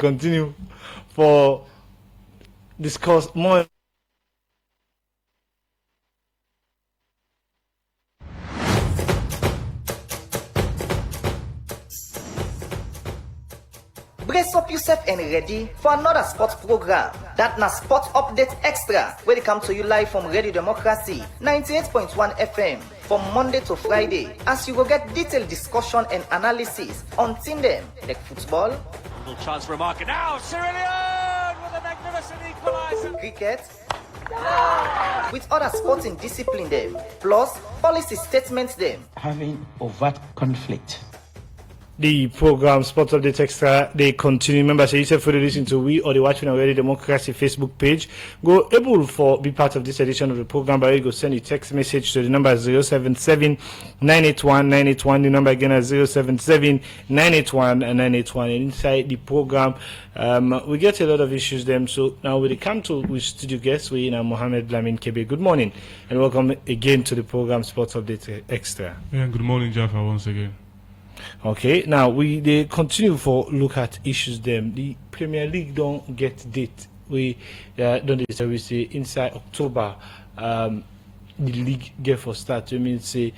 Continue for discuss more. Brace up yourself and ready for another sports program. That na Sports Update Extra, where they come to you live from Radio Democracy 98.1 FM from Monday to Friday, as you will get detailed discussion and analysis on team them like football, little chance for a marker now. Leone with a magnificent equaliser. Cricket, with other sporting discipline them, plus policy statements them. Having overt conflict. The program Sports Update Extra, they continue. Remember, so you said for the listen to we or the watching already Democracy Facebook page. Go able for be part of this edition of the program by you go send a text message to the number 077-981-981. The number again is 077-981-981. And inside the program, we get a lot of issues them. So now we come to with studio guests, we in Mohammed Lamin Kebe. Good morning and welcome again to the program Sports Update Extra. Yeah, good morning, Jaffa, once again. Okay, now they continue for look at issues them. The Premier League don't get date. We don't we say inside October the league get for start. I mean say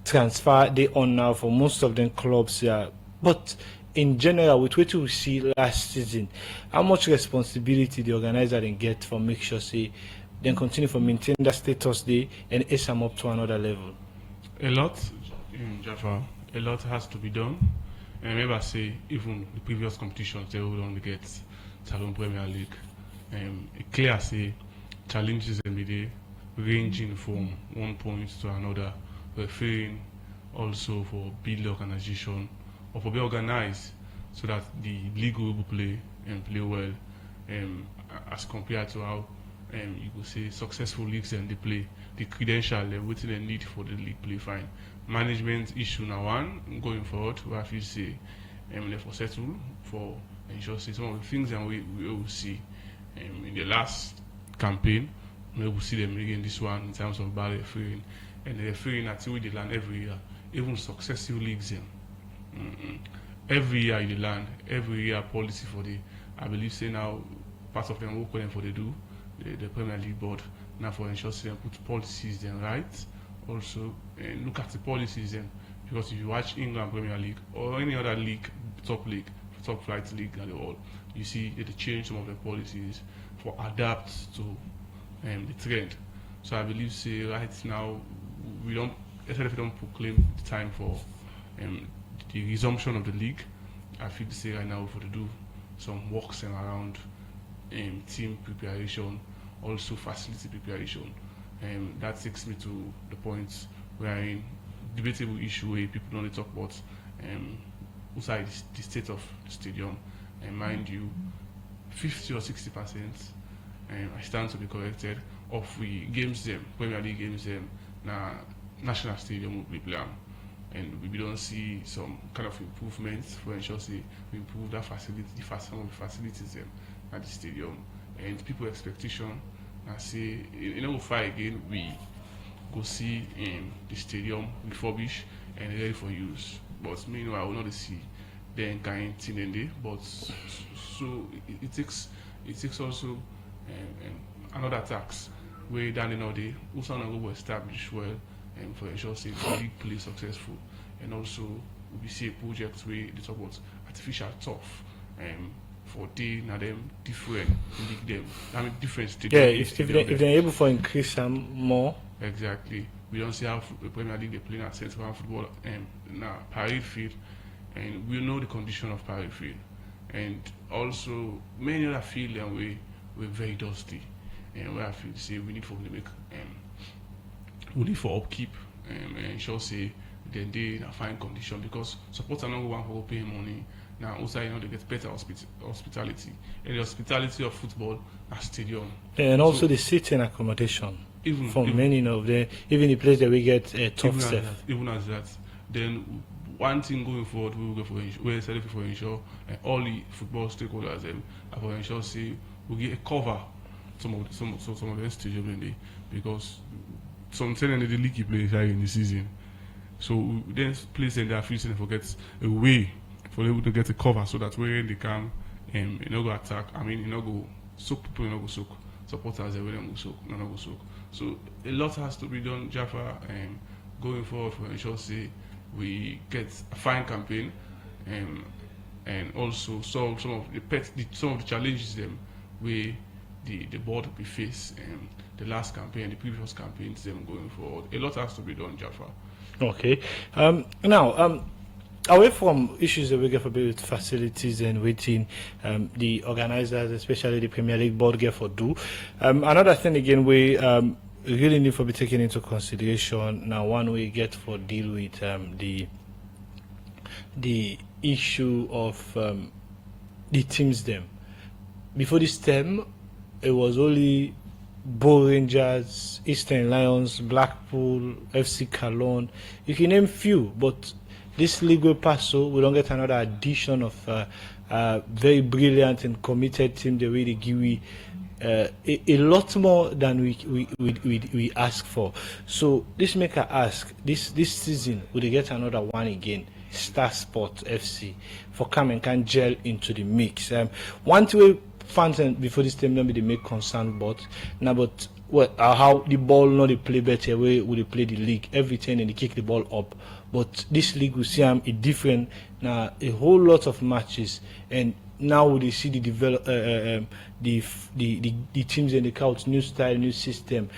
transfer they on now for most of them clubs but in general with what we see last season, how much responsibility the organizer then get for make sure say then continue for maintain that status day and ace them up to another level? A lot in Jaffa, a lot has to be done. And remember, I say even the previous competitions they would only get Salon Premier League. It clear say challenges every day ranging from one point to another, referring also for build the organization or for be organized so that the league will play and play well as compared to how you could say successful leagues and they play the credential and what they need for the league play fine. Management issue now one going forward where I feel say they for settle for ensure say some of the things that we will see in the last campaign, we will see them again this one in terms of bad refereeing and the refereeing until we land every year, even successive leagues every year in the land, every year policy for the I believe say now part of them work with them for they do the Premier League board now for ensure say put policies then right. Also, look at the policies then, because if you watch England Premier League or any other league, top flight league and all, you see they change some of the policies for adapt to the trend. So I believe say right now we don't proclaim the time for the resumption of the league. I feel say right now for to do some works and around team preparation, also facility preparation. That takes me to the point where in debatable issue where people don't talk about outside the state of the stadium. And mind you, 50 or 60%, I stand to be corrected, of the games them, Premier League games them, national stadium will be playing. And we don't see some kind of improvements for ensure say we improve that facility, some of the facilities them at the stadium. And people expectation I say, fight again, we go see the stadium refurbished and ready for use. But meanwhile, we not see the kind thing in there. But so it takes also another tax where down in all day, also not go establish well and for ensure say the league play successful. And also we see a project where they talk about artificial turf. For they now them different league them. I mean different stadiums. Yeah, if they're able to increase some more. Exactly. We don't see how the Premier League they play at Central Football now Parade Field, and we know the condition of Parade Field. And also many other fields and we're very dusty. And where I feel say we need for them to make we need for upkeep and ensure say then they in a fine condition because supporters are not one who pay money. Now, also, they get better hospitality. And the hospitality of football at stadium. And also the seating accommodation. Even many of them, even the place that we get top stuff. Even as that, then one thing going forward, we will go for we're selling for ensure all the football stakeholders for ensure say we get a cover some of the stadium in there because some telling the league play in the season. So then place in there, few forget a way for them to get a cover so that when they come, you know, go attack. I mean, you know, go soak people, you know, go soak supporters, they will go soak, no, go soak. So a lot has to be done, Jaffa, going forward for ensure say we get a fine campaign, and also solve some of the challenges them we the board we face the last campaign, the previous campaigns them going forward. A lot has to be done, Jaffa. Okay. Now, away from issues that we get for build facilities and waiting, the organizers, especially the Premier League board, get for do. Another thing again, we really need to be taken into consideration. Now, one we get for deal with the issue of the teams them. Before this term, it was only Bull Rangers, Eastern Lions, Blackpool, FC Cologne. You can name few, but this league will pass, so we don't get another addition of very brilliant and committed team. They really give a lot more than we ask for. So this make I ask, this season will they get another one again? Star Sport FC for come and can gel into the mix. One way fans before this time maybe they make concern but now but how the ball not they play better way would they play the league everything and they kick the ball up, but this league will see a different now a whole lot of matches, and now we see the develop the teams and the couch new style, new system.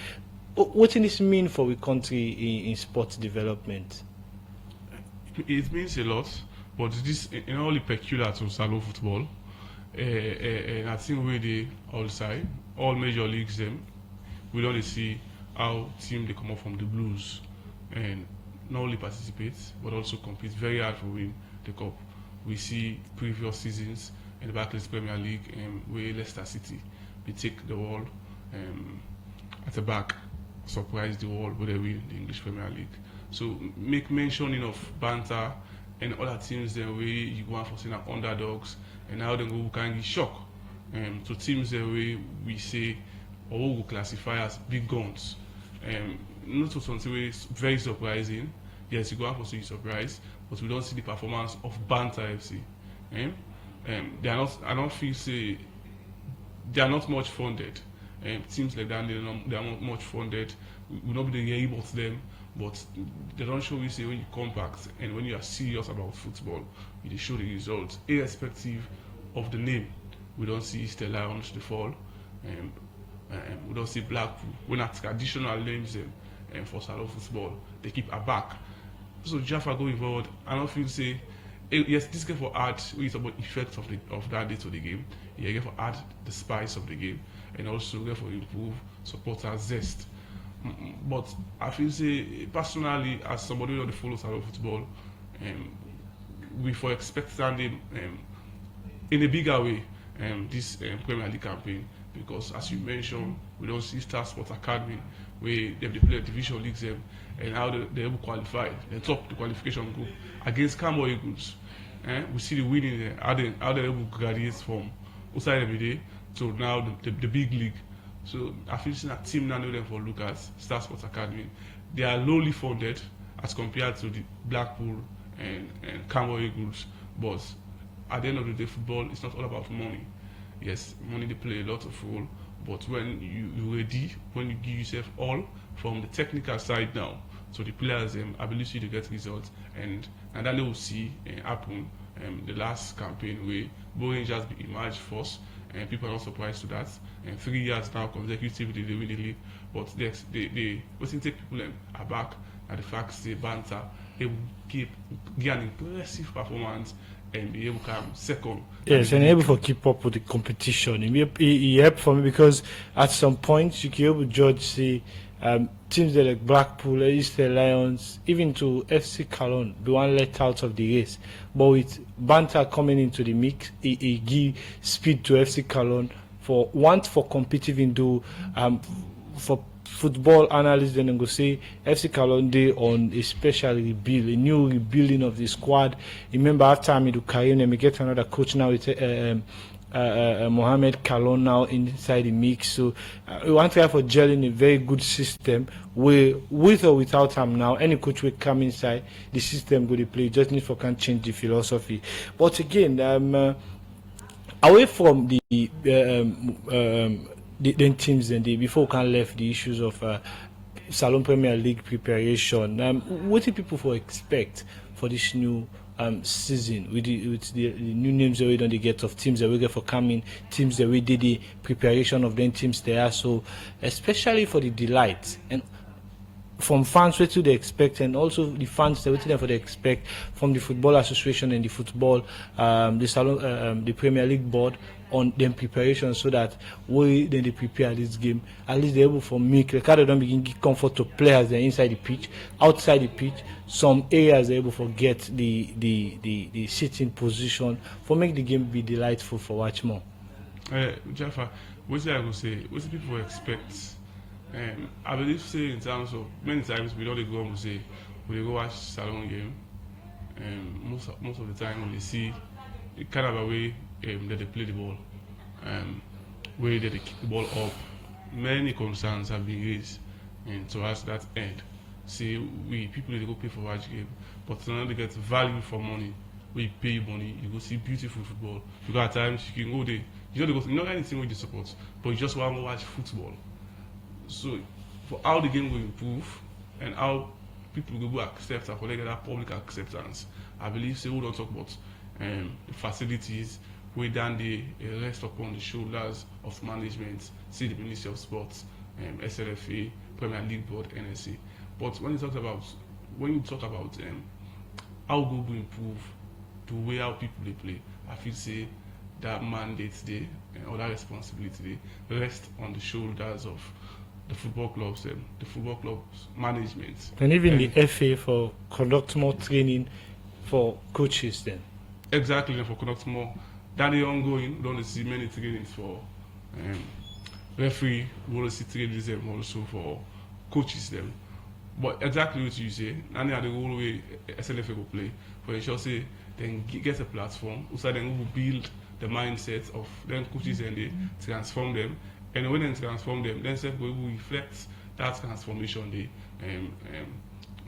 What does this mean for the country in sports development? It means a lot, but this is only peculiar to Salo football. And I think we the outside, all major leagues them, we only see how team they come up from the blues and not only participate but also compete very hard for win the cup. We see previous seasons in the Barclays Premier League where Leicester City they take the world at the back, surprise the world where they win the English Premier League. So make mentioning of banter and other teams then where you go out for seeing underdogs and how they go can get shock to teams the way we say or we will classify as big guns. Not to something way very surprising. Yes, you go out for seeing surprise, but we don't see the performance of Banter FC. They are not. I don't feel say they are not much funded. Teams like that they are not much funded. We not be able to them, but they don't show you say when you compact and when you are serious about football, you show the results irrespective of the name. We don't see Eastern Lions the fall. We don't see Blackpool. When at traditional names for Salo football, they keep aback. So Jaffa going forward, I don't feel say yes, this game for add it's about effect of that day to the game. Yeah, get for add the spice of the game and also get for improve supporter zest. But I feel say personally as somebody who follows Salo football, we for expect them in a bigger way this Premier League campaign, because as you mentioned, we don't see Star Sports Academy where they play division leagues and how they able qualify, they top the qualification group against Cambo Eagles. We see the winning there, how they able graduate from outside every day to now the big league. So I feel that team now know them for look at Star Sports Academy. They are lowly funded as compared to the Blackpool and Cambo Eagles, but at the end of the day, football is not all about money. Yes, money they play a lot of role, but when you ready, when you give yourself all from the technical side now, so the players ability to get results, and that they will see happen the last campaign where Bull Rangers be emerged first, and people are not surprised to that. And 3 years now consecutively they win the league, but they wasn't take people aback at the fact they banter, they will give an impressive performance and be able to come second. Yes, and able to keep up with the competition. It helped for me because at some point you can able to judge see teams like Blackpool, Eastern Lions, even to FC Cologne, be one let out of the race. But with Banter coming into the mix, it give speed to FC Cologne for competing do football analysts then go say FC Kalonde on a special rebuild, a new rebuilding of the squad. Remember after Amidu Karim, then we get another coach now with Mohamed Kalon now inside the mix. So we want to have for gelling a very good system where with or without him now, any coach will come inside the system go to play. Just need for can change the philosophy. But again, away from the teams and before we can left the issues of Salon Premier League preparation. What do people for expect for this new season with the new names that we don't get of teams that we get for coming, teams that we did the preparation of them teams there. So especially for the delight and from fans, what do they expect, and also the fans, what do they expect from the Football Association and the football, the Premier League board on them preparation, so that when they prepare this game, at least they're able for make the card don't begin give comfort to players they're inside the pitch, outside the pitch. Some areas they're able to get the sitting position for make the game be delightful for watch more. Jaffa, what I will say, what do people expect? I believe say in terms of many times we don't go and say we go watch salon game. Most of the time when they see the kind of a way that they play the ball, way that they kick the ball up, many concerns have been raised towards that end. See, we people they go pay for watch game, but now they get value for money. We pay money, you go see beautiful football. Because at times you can go there, you know, you know anything with the support, but you just want to watch football. So, for how the game will improve and how people will accept and collect that public acceptance, I believe we don't talk about the facilities where then they rest upon the shoulders of management, see the Ministry of Sports, SLFA, Premier League Board, NSA. But when you talk about how good will improve the way how people they play, I feel say that mandate there or that responsibility there rest on the shoulders of the football clubs, the football clubs management, and even the FA for conduct more training for coaches then. Exactly, and for conduct more. That is ongoing. We don't see many trainings for referee. We want to see trainings them also for coaches them. But exactly what you say, and the whole way SLFA will play for ensure say then get a platform, so then we will build the mindset of them coaches and they transform them. And when they transform them, then we will reflect that transformation and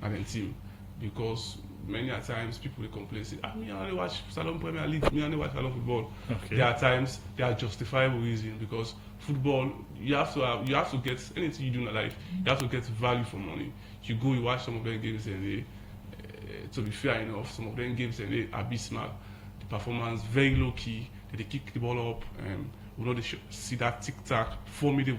then team. Because many a times people will complain, say, me I only watch Salon Premier League, me only watch Salon football. Okay. There are times there are justifiable reasons because football you have to get anything you do in life, you have to get value for money. You go, you watch some of them games and they to be fair enough, some of them games and they are abysmal. The performance very low key, they kick the ball up. We know they see that tic-tac, formidable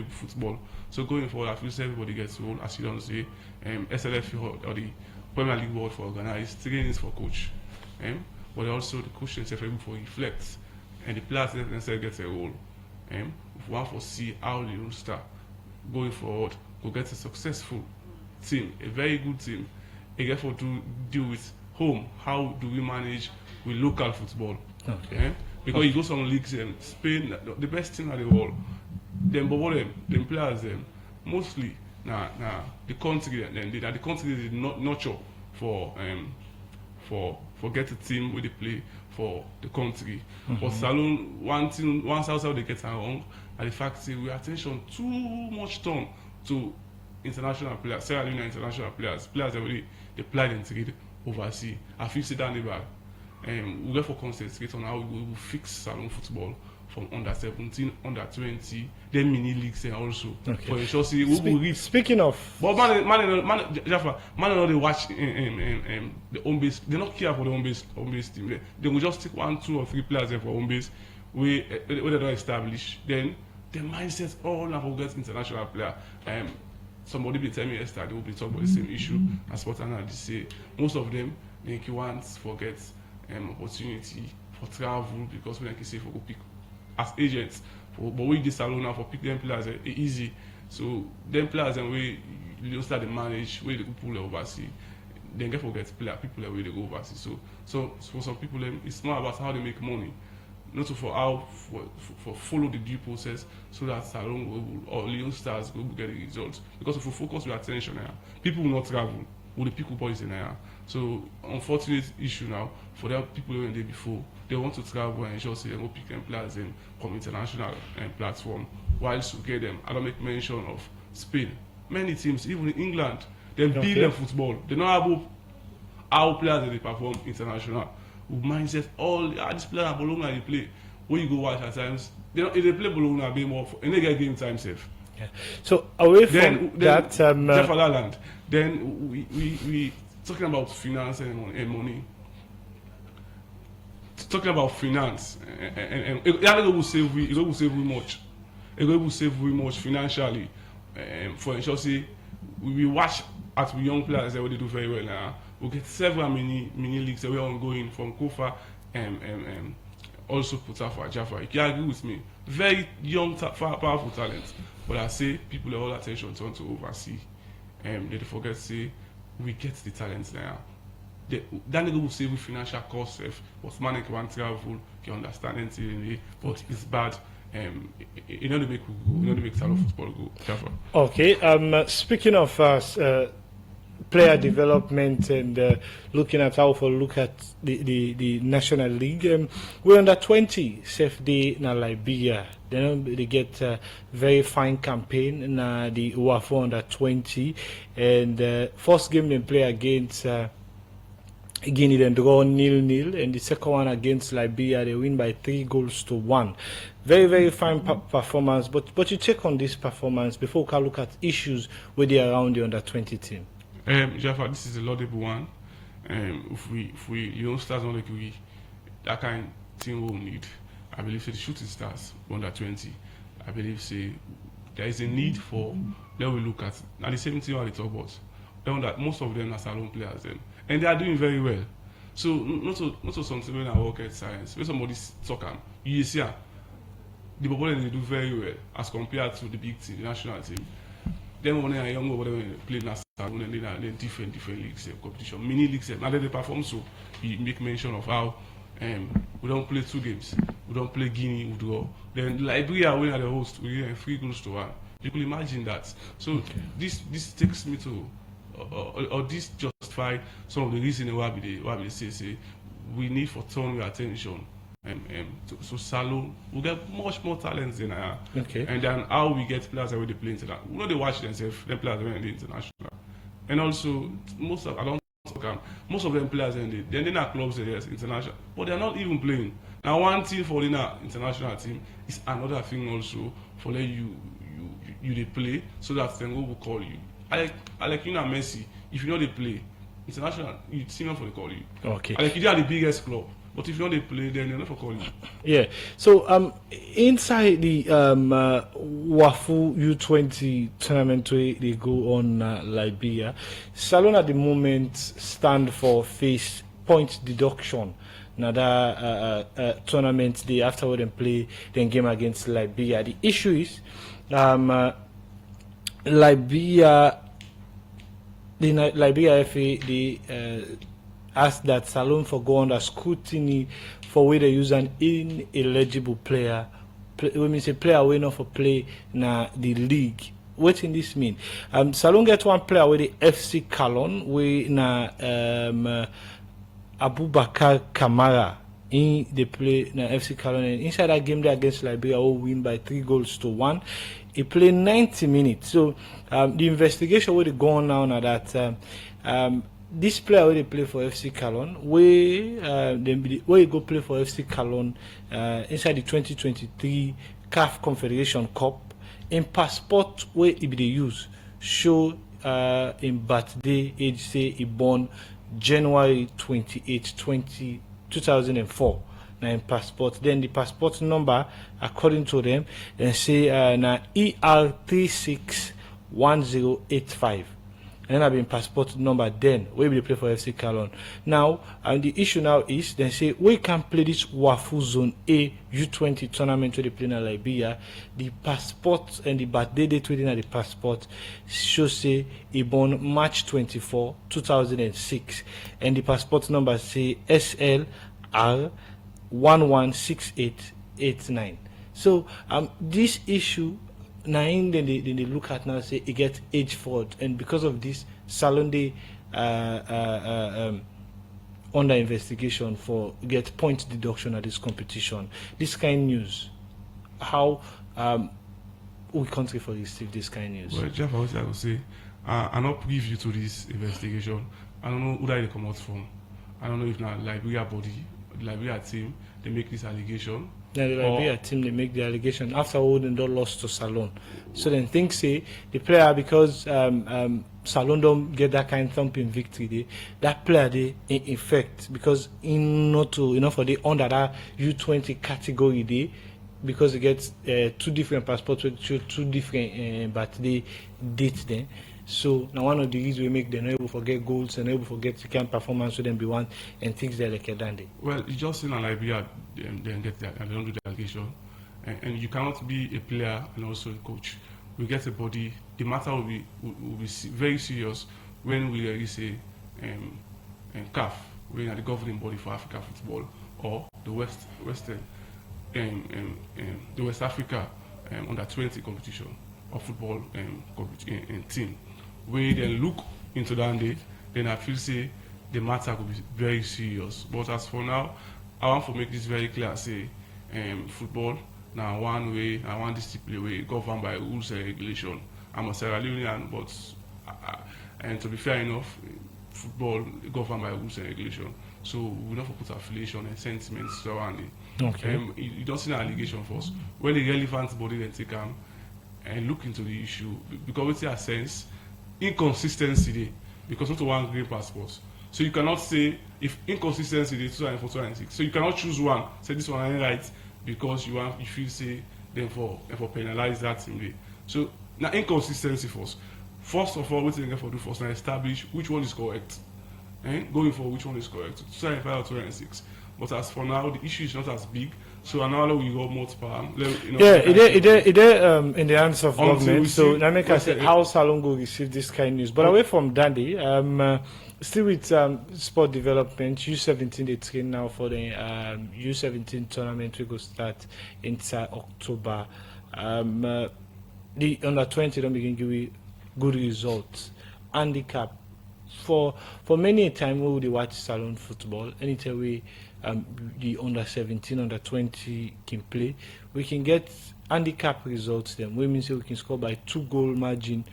football. So going forward, I feel everybody gets role, as you don't say, SLF or the Premier League Board for organized trainings for coach. But also the coach himself able to reflect, and the players themselves get a role. If we want to see how the roster going forward will get a successful team, a very good team, and therefore to deal with home. How do we manage with local football? Okay. Because you go some leagues, Spain, the best team in the world, them players, mostly the country, the country is not nurture for get a team where they play for the country. But Salon, one how they get wrong, and the fact that we attention too much time to international players, Sierra Leone international players that they play and trade overseas. I feel that in the back. We therefore concentrate on how we will fix Salon football from under 17, under 20, then mini leagues and also. Okay. For sure, see, we will reach. Speaking of, But Jaffa, know they watch the home base. They not care for the home base team. They will just take 1, 2, or 3 players there for home base. Where they don't establish. Then the mindset all now forget international player. Somebody be telling me yesterday they will be talking about the same issue as what analysts say. Most of them they want forget opportunity for travel because we can say for go pick as agents. But we this alone now for pick them players easy. So them players and we start to manage where they go pull overseas. Then get forget people where they go overseas. So for some people it's more about how they make money not for how for follow the due process so that Salon or Leone Stars will get the results. Because if we focus your attention now, people will not travel. Will the people policy now? So unfortunate issue now for the people who were there before. They want to travel and ensure say they will pick and players from international platform. Whilst to get them, I don't make mention of Spain. Many teams, even in England, they build them football. They know how players they perform international. With mindset, all these players are Bologna they play. When you go watch at times, if they play Bologna, they more and they get game time safe. Yeah. So away from that, Jeff Land, then we talking about finance and money. Talking about finance and it will save we much. It will save we much financially. For ensure say we watch at young players that they do very well now. We get several mini leagues that we are ongoing from Kofa also put out for Jaffa. You can agree with me. Very young, powerful talent. But I say people all attention turn to oversee. They forget say we get the talents now. That nigga will save with financial costs, but man can travel, can understand anything, but it's bad. You know to make Salon football go. Jaffa. Okay. Speaking of player development and looking at how for look at the National League, we're under 20 safe day na Liberia. They get a very fine campaign na the UAFO under 20, and first game they play against Guinea, then draw 0-0, and the second one against Liberia they win by 3-1. Very, very fine performance. But you check on this performance before we can look at issues with the around the under 20 team. Jaffa, this is a laudable one. If we Leone Stars not like we that kind of team will need. I believe say the shooting stars under 20. I believe say there is a need for let we look at now the same team I talk about. That most of them are Salon players and they are doing very well. So not so something when I work at science. When somebody talk you see the people they do very well as compared to the big team, the national team. Then when they are younger, whatever they play national and then different leagues competition, mini leagues. Now they perform so you make mention of how we don't play 2 games. We don't play Guinea, we draw. Then Liberia win at the host, we get 3-1. You can imagine that. So this takes me to or this justify some of the reasons why we say we need for turn your attention so Salon we get much more talents than and then how we get players that we play international. We know they watch themselves, them players when they international. And also most of them players they're not clubs international, but they're not even playing. Now one team for the international team is another thing also for let you they play so that then will call you. I like you know Messi. If you know they play international, you see them for the call you. Okay. I like you are the biggest club, but if you know they play, then they're not for calling you. Yeah. So inside the WAFU U20 tournament where they go on Liberia, Salon at the moment stand for face point deduction. Another tournament day after they play then game against Liberia. The issue is Liberia FA they asked that Salon for go under scrutiny for where they use an ineligible player. We mean say player way not for play na the league. What in this mean? Salon get one player with the FC Calon we na Abubakar Kamara in the play na FC Calon, and inside that game there against Liberia will win by 3-1. He played 90 minutes. So the investigation where they go on now that this player where they play for FC Calon, where he go play for FC Calon inside the 2023 CAF Confederation Cup, in passport where he be they use show in birthday age say he born January 28, 2004. Now in passport, then the passport number according to them then say na ER361085. And I've been passport number then we will play for FC Calon. Now and the issue now is they say we can play this WAFU Zone A U20 tournament where they play in Liberia. The passport and the birthday date within the passport show say he born March 24, 2006, and the passport number say SLR 116889. So this issue now then they look at now say it gets age fraud, and because of this Salon they under investigation for get point deduction at this competition. This kind of news, how we country for receive this kind of news. Well, Jeff, I would say, I'm not privy to this investigation. I don't know who that they come out from. I don't know if now Liberia body, Liberia team, they make this allegation. Now the Liberia team they make the allegation after holding the loss to Salon. So then think say the player because Salon don't get that kind of thumping victory, that player they in effect because in not to for the under that U20 category they because they get two different passports with two different birthday dates then. So now one of the reasons we make them able to forget goals and able to forget the kind of performance with them be one and things they like that. Well, you just in Liberia then get that and they don't do the allegation. And you cannot be a player and also a coach. We get a body. The matter will be very serious when we release a CAF, we are the governing body for Africa football, or the the West Africa under 20 competition or football team. We then look into that day, then I feel say the matter could be very serious. But as for now, I want to make this very clear. Say football now one way and one discipline way governed by rules and regulation. I'm a Sierra Leonean, but and to be fair enough, football governed by rules and regulation. So we don't put affiliation and sentiments surrounding. Okay. You don't see an allegation first. When the relevant body then take and look into the issue because it's a sense inconsistency there because not one green passports. So you cannot say if inconsistency there 2004, 2006. So you cannot choose one, say this one ain't right because you feel say then for penalize that thing there. So now inconsistency first. First of all, what you for do first now establish which one is correct. Going for which one is correct. 2005 or 2006. But as for now, the issue is not as big. So now we got more power. It in the hands of government. So Nameka said how Salongo received this kind of news. But away from Dandy, still with sport development, U17 they train now for the U17 tournament. We go start inside October. The under 20 don't begin give good results. Handicap for many a time we would watch Salon football. Anytime we the under 17, under 20 can play, we can get handicap results. Then we mean say we can score by 2-goal margin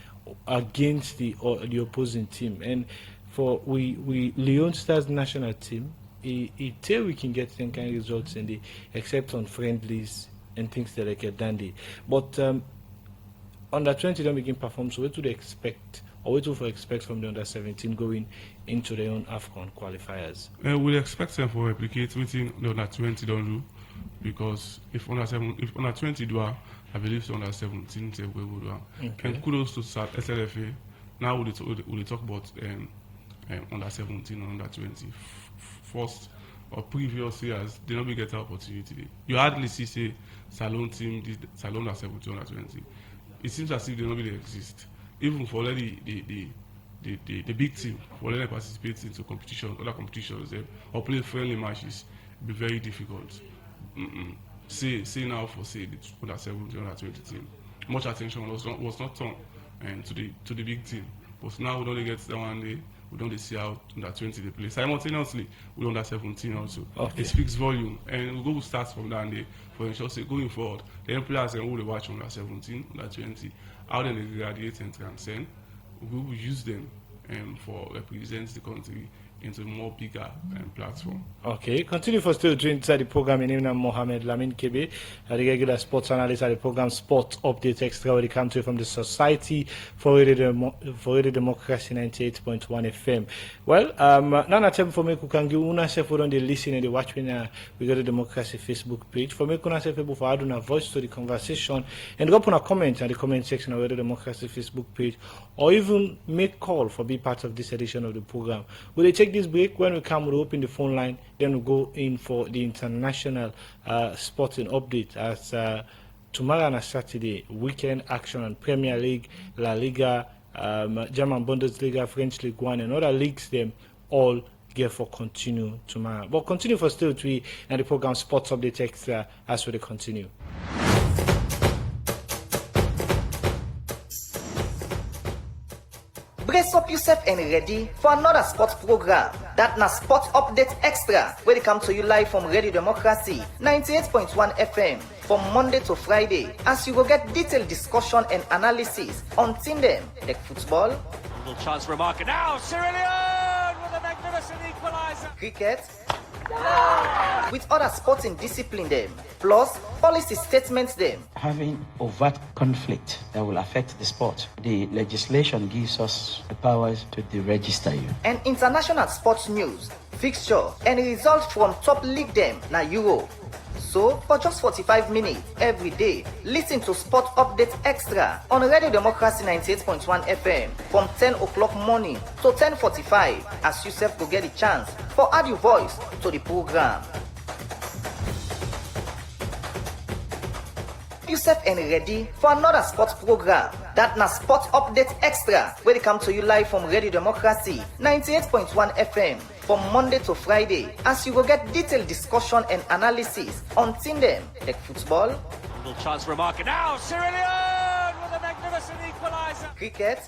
against the opposing team. And for we Leone Stars national team, it tell we can get some kind of results in the except on friendlies and things that like a dandy. But under 20 don't begin perform. So what do they expect? Or what do we expect from the under 17 going into their own AFCON qualifiers? We expect them for replicate within the under 20 don't do because if under 20 do, I believe the under 17 they will do. Okay. And kudos to SLFA. Now we talk about under 17 and under 20. First or previous years, they don't get that opportunity. You hardly see say Salon team, Salon under 17 under 20. It seems as if they don't really exist. Even for already the big team, for already participate into competition, other competitions, or play friendly matches, it'd be very difficult. Say now for say the under 17, under 20 team, much attention was not turned to the big team. But now we don't get that one day. We don't see how under 20 they play. Simultaneously, we under 17 also. Okay. It speaks volume, and we go start from that day for ensure say going forward, the players and who they watch under 17, under 20. How then they graduate and transcend, we will use them for represent the country into a more bigger platform. Okay, continue for still doing inside the program. In name Mohammed Lamin Kebe, the regular sports analyst at the program Sport Update Extra, where they come to you from the Society for Radio Democracy 98.1 FM. Well, now time for me who can give una self on the listen and the watch me we got the Democracy Facebook page. For me, kuna self able for add a voice to the conversation and drop on a comment in the comment section of the Democracy Facebook page, or even make call for be part of this edition of the program. Will they take this break? When we come, we'll open the phone line, then we'll go in for the international sporting update as tomorrow and Saturday, weekend action on Premier League, La Liga, German Bundesliga, French League 1 and other leagues, them all get for continue tomorrow. But continue for still to be and the program Sports Update Extra as we continue. Brace up yourself and ready for another sports program. That na Sports Update Extra, where they come to you live from Radio Democracy 98.1 FM from Monday to Friday, as you will get detailed discussion and analysis on team them like football, Little chance for a marker now. Leone with a magnificent equaliser. cricket, with other sporting discipline them, plus policy statements them. Having overt conflict that will affect the sport, the legislation gives us the powers to deregister you. And international sports news, fixture, and results from top league them na Europe. So, for just 45 minutes every day, listen to Sport Update Extra on Radio Democracy 98.1 FM from 10 o'clock morning to 10:45, as yourself go get a chance for add your voice to the program. Yourself and ready for another sports program. That na Sports Update Extra, where they come to you live from Radio Democracy 98.1 FM from Monday to Friday, as you will get detailed discussion and analysis on team them like football, Little chance for a marker now. Leone with a magnificent equaliser. cricket,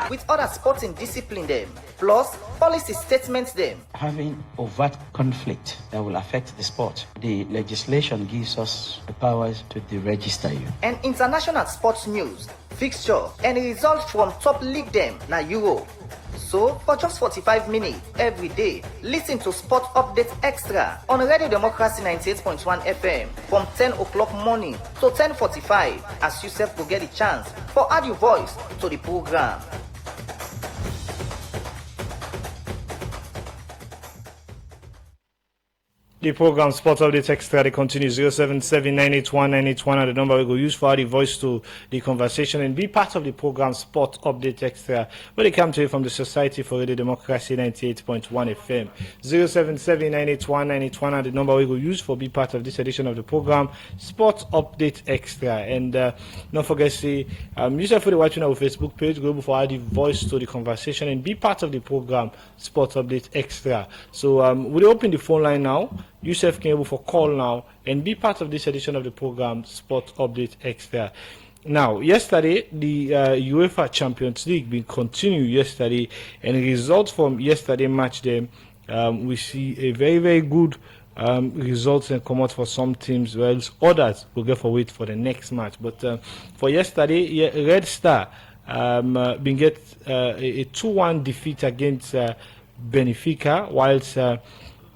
with other sporting discipline them, plus policy statements them. Having overt conflict that will affect the sport, the legislation gives us the powers to deregister you. And international sports news, fixture, and results from top league them na Europe. So, for just 45 minutes every day, listen to Sport Update Extra on Radio Democracy 98.1 FM from 10 o'clock morning to 10:45, as yourself will get a chance for add your voice to the program. The program Sports Update Extra, they continue 077-981-981 and the number we go use for the voice to the conversation and be part of the program Sports Update Extra, where they come to you from the Society for Radio Democracy 98.1 FM. 077-981-981 and the number we go use for be part of this edition of the program Sports Update Extra. And don't forget to use for the watching our Facebook page, go for the voice to the conversation and be part of the program Sports Update Extra. So we'll open the phone line now. Yusuf can able for call now and be part of this edition of the program Sport Update Extra. Now, yesterday, the UEFA Champions League been continued yesterday, and the results from yesterday match them, we see a very, very good results and come out for some teams, whilst others will get for wait for the next match. But for yesterday, Red Star been get a 2-1 defeat against Benfica, whilst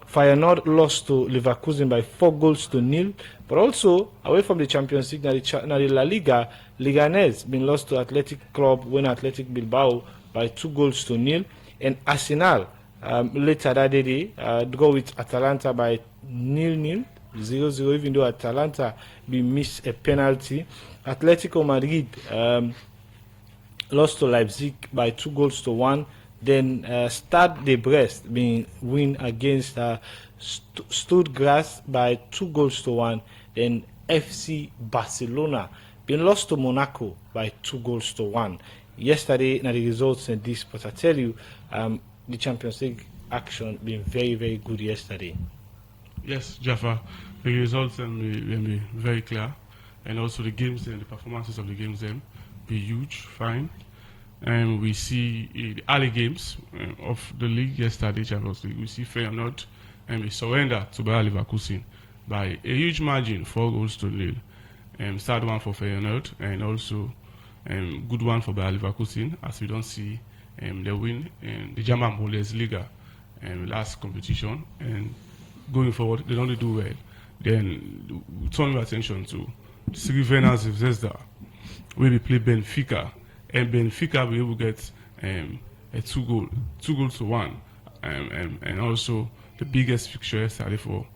Feyenoord lost to Leverkusen by 4-0. But also, away from the Champions League, now the La Liga, Leganés been lost to Athletic Club, when Athletic Bilbao by 2-0. And Arsenal, later that day, go with Atalanta by 0-0, even though Atalanta missed a penalty. Atletico Madrid lost to Leipzig by 2-1. Then Stade de Brest being win against Stuttgart by 2-1. Then FC Barcelona being lost to Monaco by 2-1. Yesterday, now the results in this, but I tell you, the Champions League action been very, very good yesterday. Yes, Jaffa, the results will be very clear, and also the games and the performances of the games then be huge, fine. And we see the early games of the league yesterday, Champions League. We see Feyenoord and we surrender to Bayer Leverkusen by a huge margin, 4-0. Sad one for Feyenoord, and also good one for Bayer Leverkusen, as we don't see the win in the German Bundesliga last competition. And going forward, they don't do well. Then turn your attention to Crvena Zvezda, where we play Benfica. And Benfica will be able to get a 2-1, and also the biggest fixture yesterday for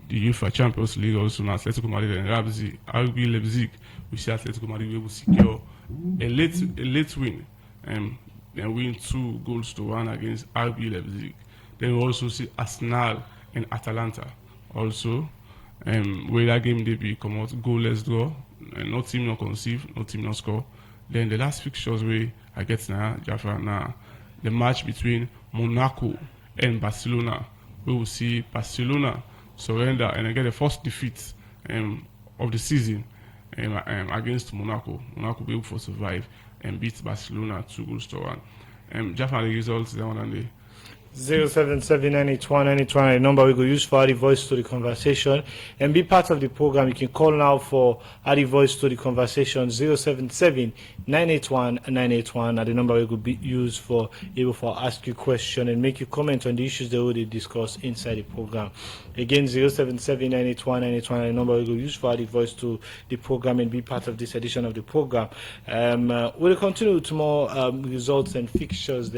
the UEFA Champions League, also now Atletico Madrid and RB Leipzig. We see Atletico Madrid will able to secure a late win, and win 2-1 against RB Leipzig. Then we also see Arsenal and Atalanta also, where that game they be come out goalless draw, and no team not conceive, no team not score. Then the last fixtures where I get now, Jaffa now, the match between Monaco and Barcelona. We will see Barcelona surrender and get the first defeat of the season against Monaco. Monaco will be able to survive and beat Barcelona 2-1. Jaffa, the results there on the 077981921, the number we go use for add the voice to the conversation and be part of the program. You can call now for add the voice to the conversation. 077981981, the number we could be used for able for ask you question and make you comment on the issues that we discuss inside the program. Again, 077981981, the number we go use for add the voice to the program and be part of this edition of the program. We'll continue with more results and fixtures.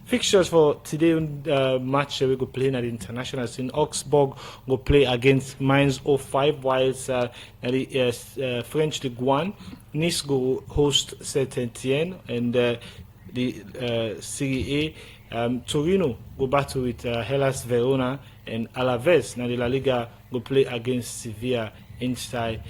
Fixtures for today match we go play at the international scene. Augsburg go play against Mainz 05, whilst the French Ligue 1, Nice go host Saint-Etienne, and the Serie A, Torino go battle with Hellas Verona, and Alaves now the La Liga go play against Sevilla inside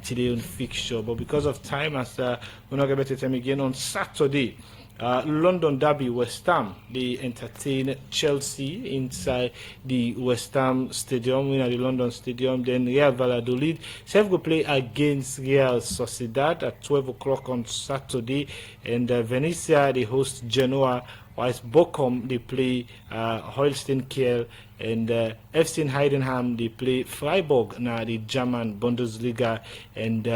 today's fixture. But because of time, as we're not going to time again on Saturday, London Derby, West Ham, they entertain Chelsea inside the West Ham Stadium, in the London Stadium. Then Real Valladolid self go play against Real Sociedad at 12 o'clock on Saturday, and Venezia they host Genoa, whilst Bochum they play Holstein Kiel, and FC Heidenheim they play Freiburg now the German Bundesliga, and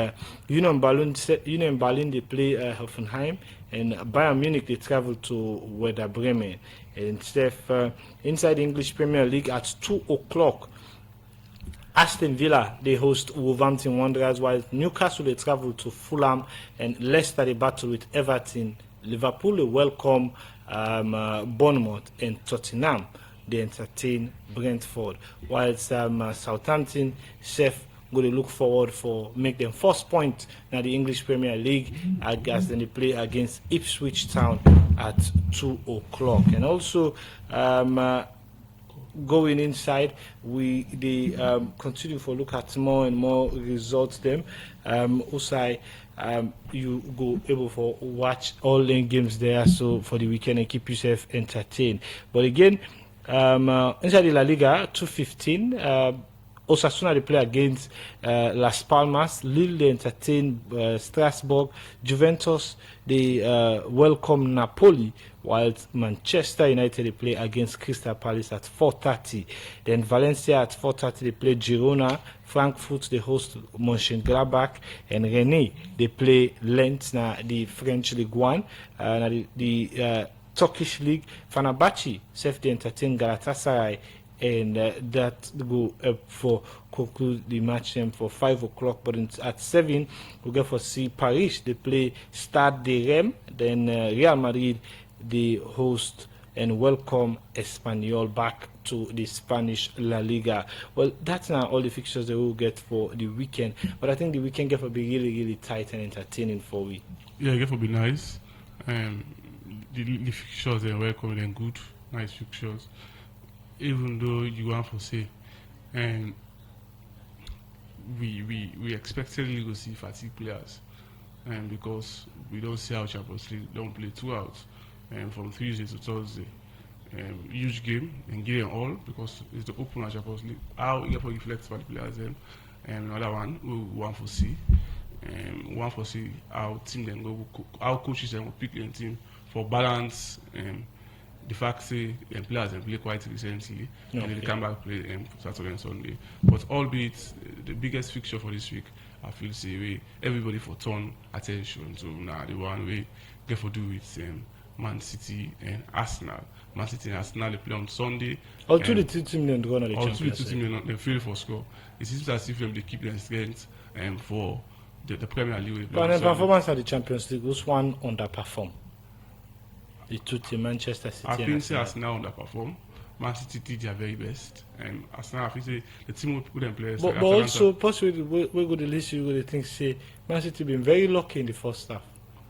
Union Berlin they play Hoffenheim, and Bayern Munich they travel to Werder Bremen. And inside the English Premier League at 2 o'clock, Aston Villa they host Wolverhampton Wanderers, while Newcastle they travel to Fulham, and Leicester they battle with Everton. Liverpool they welcome Bournemouth, and Tottenham they entertain Brentford, whilst Southampton going to look forward for make them first point now the English Premier League as they play against Ipswich Town at 2 o'clock. And also going inside, we continue for look at more and more results them. Usai, you go able for watch all the games there so for the weekend and keep yourself entertained. But again, inside the La Liga 2:15, Osasuna they play against Las Palmas. Lille they entertain Strasbourg. Juventus they welcome Napoli, whilst Manchester United they play against Crystal Palace at 4:30. Then Valencia at 4:30 they play Girona. Frankfurt they host Mönchengladbach, and Rennes they play Lens na the French Ligue 1. The Turkish League, Fenerbahce self they entertain Galatasaray, and that go up for conclude the match for 5 o'clock. But at 7 we go for see Paris they play Stade de Reims. Then Real Madrid they host and welcome Espanyol back to the Spanish La Liga. Well, that's now all the fixtures that we'll get for the weekend, but I think the weekend get to be really tight and entertaining for we. Yeah, get to be nice. The fixtures are welcome and good, nice fixtures. Even though you want to say, we expectedly go see fatigue players, because we don't see how Champions League don't play throughout, from Tuesday to Thursday. Huge game and get them all because it's the open Champions League. How you can reflect for the players them, and another one we want to see, how team them go, how coaches them will pick their team for balance. The fact say players have played quite recently, and they come back play Saturday and Sunday. But albeit the biggest fixture for this week, I feel say everybody for turn attention to now the one we get for do with Man City and Arsenal. Man City and Arsenal they play on Sunday. All two the two teams they go on the Champions League. All two the two teams they fail for score. It seems as if they keep their strength for the Premier League. But the performance at the Champions League, who's one underperform? The two teams, Manchester City. I think Arsenal underperform. Man City did their very best, and Arsenal, I think say the team will put them players. But also, possibly, we go to list you would think say Man City been very lucky in the first half.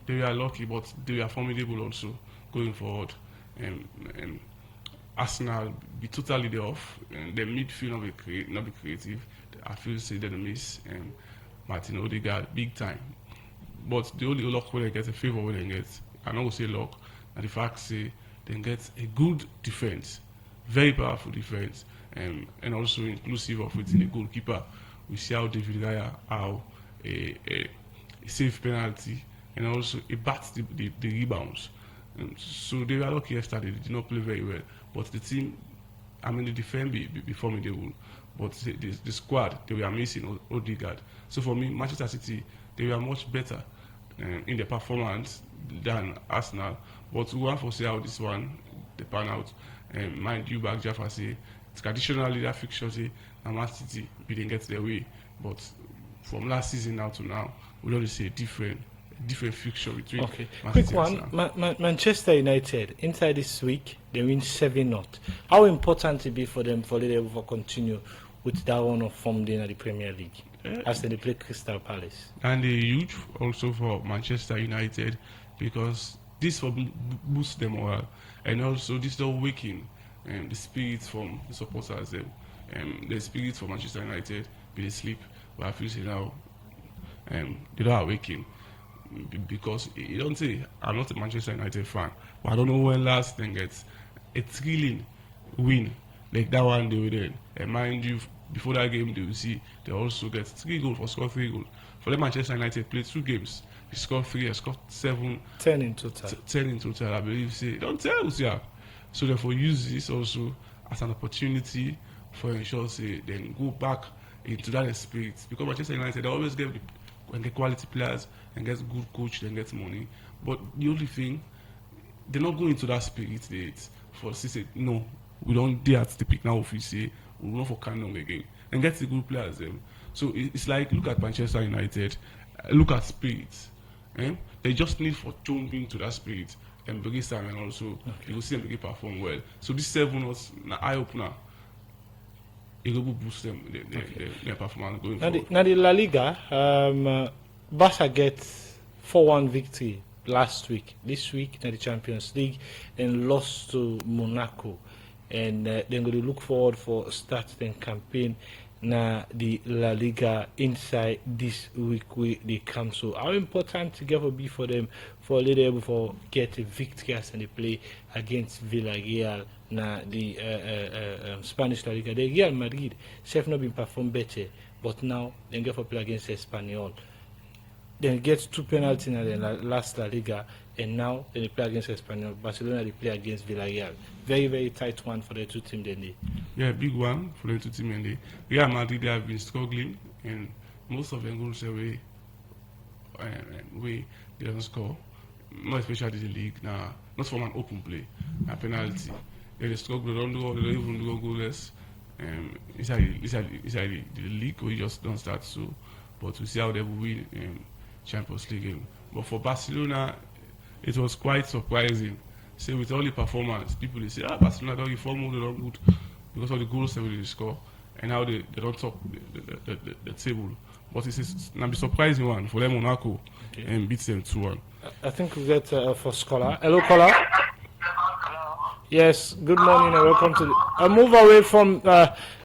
They were lucky, but they were formidable also going forward. Arsenal be totally there off, and the midfield not be creative. I feel say they miss Martin Odegaard big time. But the only luck when they get a favour when they get, I don't say luck, and the fact say then get a good defense, very powerful defense, and also inclusive of within a goalkeeper. We see how David Raya, how a save penalty, and also he bats the rebounds. So they were lucky yesterday. They did not play very well, but the team, I mean, the defense be formidable, but the squad, they were missing Odegaard. So for me, Manchester City, they were much better in their performance than Arsenal. But we want to see how this one they pan out. Mind you, back Jaffa say traditionally that fixture say Man City didn't get their way, but from last season now to now, we only see a different fixture between. Okay, Man quick City and one. Arsenal. Manchester United inside this week they win 7-0. How important it be for them for them to continue with that one of form in the Premier League as they play Crystal Palace? And a huge also for Manchester United, because this will boost them morale, and also this will awaken the spirits from the supporters. The spirit for Manchester United be asleep, but I feel say now they don't awaken, because you don't say I'm not a Manchester United fan, but I don't know when last thing gets a thrilling win like that one they will then. And mind you, before that game they will see they also get 3 goals for score 3 goals. For the Manchester United played 2 games. He scored 3, he scored 7, 10 in total. 10 in total, I believe. Say don't tell us, yeah. So therefore use this also as an opportunity for ensure say then go back into that spirit, because Manchester United they always get quality players and get good coach and get money, but the only thing they're not going into that spirit that for say no, we don't dare at the pick now if we say we will not for canon again and get the good players them. So it's like look at Manchester United, look at spirit. They just need for jumping to that spirit and begin time, and also you will see them begin perform well. So this 7 was an eye opener. It will boost them their performance going forward. Now the La Liga, Barca gets 4-1 victory last week. This week in the Champions League, and lost to Monaco, and they're going to look forward for starting campaign na the La Liga inside this week with the come. So how important it will be for them for a little for get a victory as they play against Villarreal na the Spanish La Liga. The Real Madrid have not been performed better, but now they get for play against Espanyol. Then get 2 penalties in the last La Liga, and now they play against Espanyol. Barcelona they play against Villarreal. Very, very tight one for the two teams. Yeah, big one for the two teams. And Real Madrid they have been struggling, and most of them goals away, way they don't score. More especially the league now, not from an open play, a penalty. They struggle, they don't even do goalless. Inside the league, we just don't start so. But we see how they will win Champions League game. But for Barcelona, it was quite surprising. Say with all the performance, people they say, Barcelona don't perform, they don't good because of the goals they score and how they don't top the table. But it's not be surprising one for them Monaco and beats them 2-1. I think we get for Scholar. Hello, caller. Yes, good morning and welcome to. Move away from